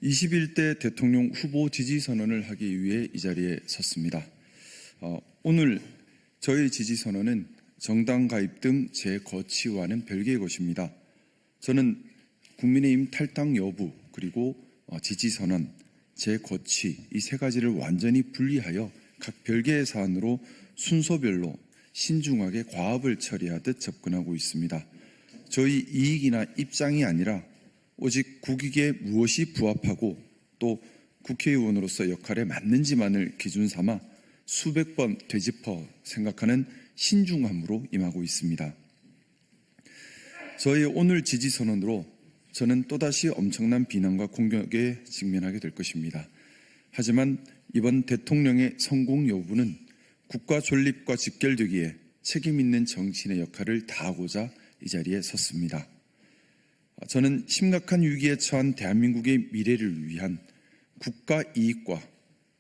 21대 대통령 후보 지지선언을 하기 위해 이 자리에 섰습니다. 오늘 저의 지지선언은 정당 가입 등 제 거취와는 별개의 것입니다. 저는 국민의힘 탈당 여부 그리고 지지선언, 제 거취 이 세 가지를 완전히 분리하여 각 별개의 사안으로 순서별로 신중하게 과업을 처리하듯 접근하고 있습니다. 저희 이익이나 입장이 아니라 오직 국익에 무엇이 부합하고 또 국회의원으로서 역할에 맞는지만을 기준 삼아 수백 번 되짚어 생각하는 신중함으로 임하고 있습니다. 저의 오늘 지지선언으로 저는 또다시 엄청난 비난과 공격에 직면하게 될 것입니다. 하지만 이번 대통령의 성공 여부는 국가 존립과 직결되기에 책임 있는 정치인의 역할을 다하고자 이 자리에 섰습니다. 저는 심각한 위기에 처한 대한민국의 미래를 위한 국가 이익과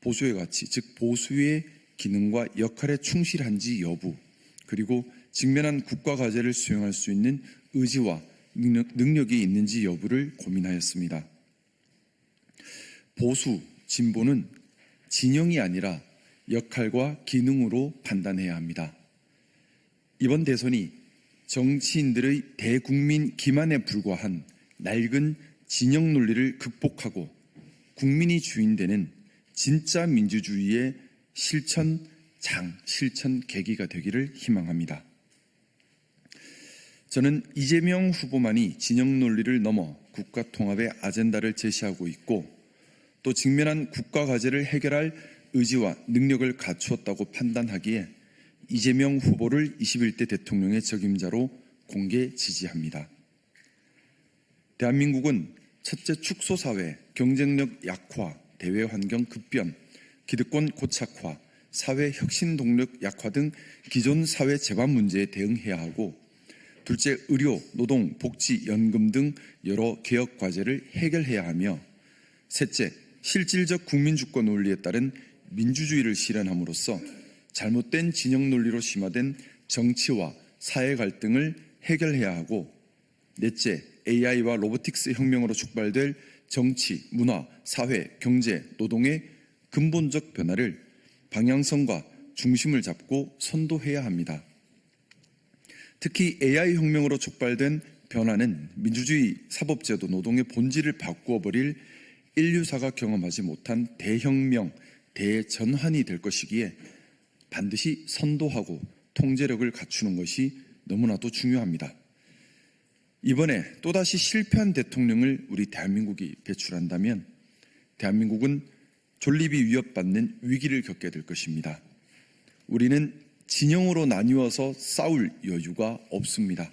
보수의 가치, 즉 보수의 기능과 역할에 충실한지 여부, 그리고 직면한 국가 과제를 수행할 수 있는 의지와 능력이 있는지 여부를 고민하였습니다. 보수, 진보는 진영이 아니라 역할과 기능으로 판단해야 합니다. 이번 대선이 정치인들의 대국민 기만에 불과한 낡은 진영 논리를 극복하고 국민이 주인되는 진짜 민주주의의 실천 계기가 되기를 희망합니다. 저는 이재명 후보만이 진영 논리를 넘어 국가 통합의 아젠다를 제시하고 있고 또 직면한 국가 과제를 해결할 의지와 능력을 갖추었다고 판단하기에 이재명 후보를 21대 대통령의 적임자로 공개 지지합니다. 대한민국은 첫째 축소사회, 경쟁력 약화, 대외환경 급변, 기득권 고착화, 사회 혁신 동력 약화 등 기존 사회 재반 문제에 대응해야 하고 둘째, 의료, 노동, 복지, 연금 등 여러 개혁 과제를 해결해야 하며 셋째, 실질적 국민주권 논리에 따른 민주주의를 실현함으로써 잘못된 진영 논리로 심화된 정치와 사회 갈등을 해결해야 하고 넷째, AI와 로보틱스 혁명으로 촉발될 정치, 문화, 사회, 경제, 노동의 근본적 변화를 방향성과 중심을 잡고 선도해야 합니다. 특히 AI 혁명으로 촉발된 변화는 민주주의, 사법제도, 노동의 본질을 바꾸어 버릴 인류사가 경험하지 못한 대혁명, 대전환이 될 것이기에 반드시 선도하고 통제력을 갖추는 것이 너무나도 중요합니다. 이번에 또다시 실패한 대통령을 우리 대한민국이 배출한다면 대한민국은 존립이 위협받는 위기를 겪게 될 것입니다. 우리는 진영으로 나뉘어서 싸울 여유가 없습니다.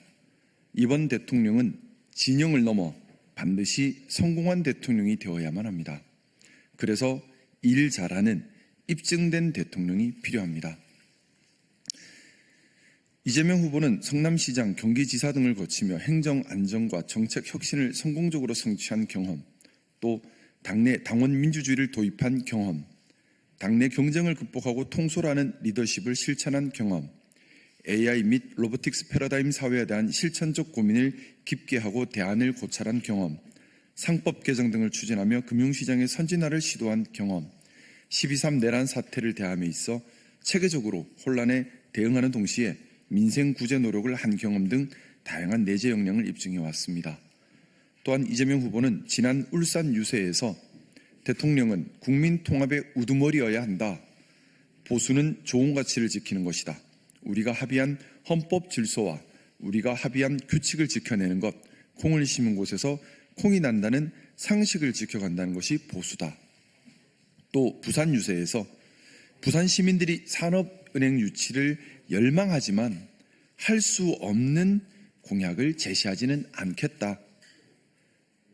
이번 대통령은 진영을 넘어 반드시 성공한 대통령이 되어야만 합니다. 그래서 일 잘하는 입증된 대통령이 필요합니다. 이재명 후보는 성남시장, 경기지사 등을 거치며 행정 안정과 정책 혁신을 성공적으로 성취한 경험, 또 당내 당원 민주주의를 도입한 경험, 당내 경쟁을 극복하고 통솔하는 리더십을 실천한 경험, AI 및 로보틱스 패러다임 사회에 대한 실천적 고민을 깊게 하고 대안을 고찰한 경험, 상법 개정 등을 추진하며 금융시장의 선진화를 시도한 경험, 12.3 내란 사태를 대함에 있어 체계적으로 혼란에 대응하는 동시에 민생 구제 노력을 한 경험 등 다양한 내재 역량을 입증해 왔습니다. 또한 이재명 후보는 지난 울산 유세에서 대통령은 국민 통합의 우두머리여야 한다. 보수는 좋은 가치를 지키는 것이다. 우리가 합의한 헌법 질서와 우리가 합의한 규칙을 지켜내는 것, 콩을 심은 곳에서 콩이 난다는 상식을 지켜간다는 것이 보수다. 또 부산 유세에서 부산 시민들이 산업은행 유치를 열망하지만 할 수 없는 공약을 제시하지는 않겠다.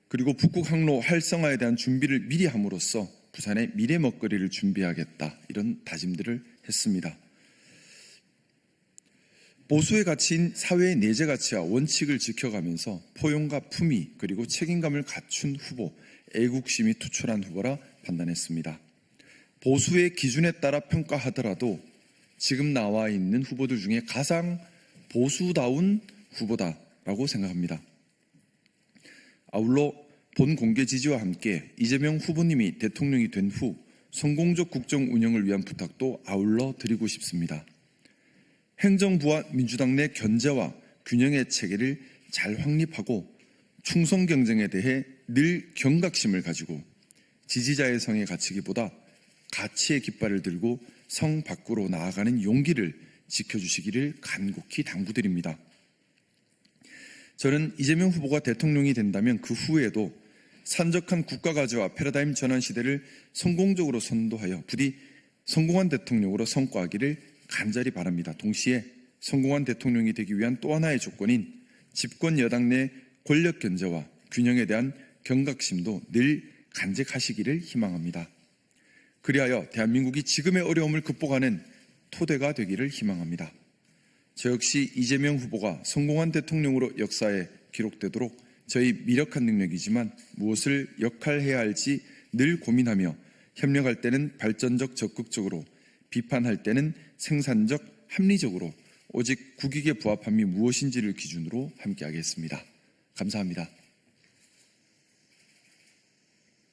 그리고 북극 항로 활성화에 대한 준비를 미리 함으로써 부산의 미래 먹거리를 준비하겠다. 이런 다짐들을 했습니다. 보수의 가치인 사회의 내재 가치와 원칙을 지켜가면서 포용과 품위 그리고 책임감을 갖춘 후보, 애국심이 투철한 후보라 판단했습니다. 보수의 기준에 따라 평가하더라도 지금 나와 있는 후보들 중에 가장 보수다운 후보다라고 생각합니다. 아울러 본 공개 지지와 함께 이재명 후보님이 대통령이 된 후 성공적 국정 운영을 위한 부탁도 아울러 드리고 싶습니다. 행정부와 민주당 내 견제와 균형의 체계를 잘 확립하고 충성 경쟁에 대해 늘 경각심을 가지고 지지자의 성에 갇히기보다 가치의 깃발을 들고 성 밖으로 나아가는 용기를 지켜주시기를 간곡히 당부드립니다. 저는 이재명 후보가 대통령이 된다면 그 후에도 산적한 국가가치와 패러다임 전환 시대를 성공적으로 선도하여 부디 성공한 대통령으로 성과하기를 간절히 바랍니다. 동시에 성공한 대통령이 되기 위한 또 하나의 조건인 집권 여당 내 권력 견제와 균형에 대한 경각심도 늘 간직하시기를 희망합니다. 그리하여 대한민국이 지금의 어려움을 극복하는 토대가 되기를 희망합니다. 저 역시 이재명 후보가 성공한 대통령으로 역사에 기록되도록 저희 미력한 능력이지만 무엇을 역할해야 할지 늘 고민하며 협력할 때는 발전적 적극적으로, 비판할 때는 생산적 합리적으로 오직 국익에 부합함이 무엇인지를 기준으로 함께하겠습니다. 감사합니다.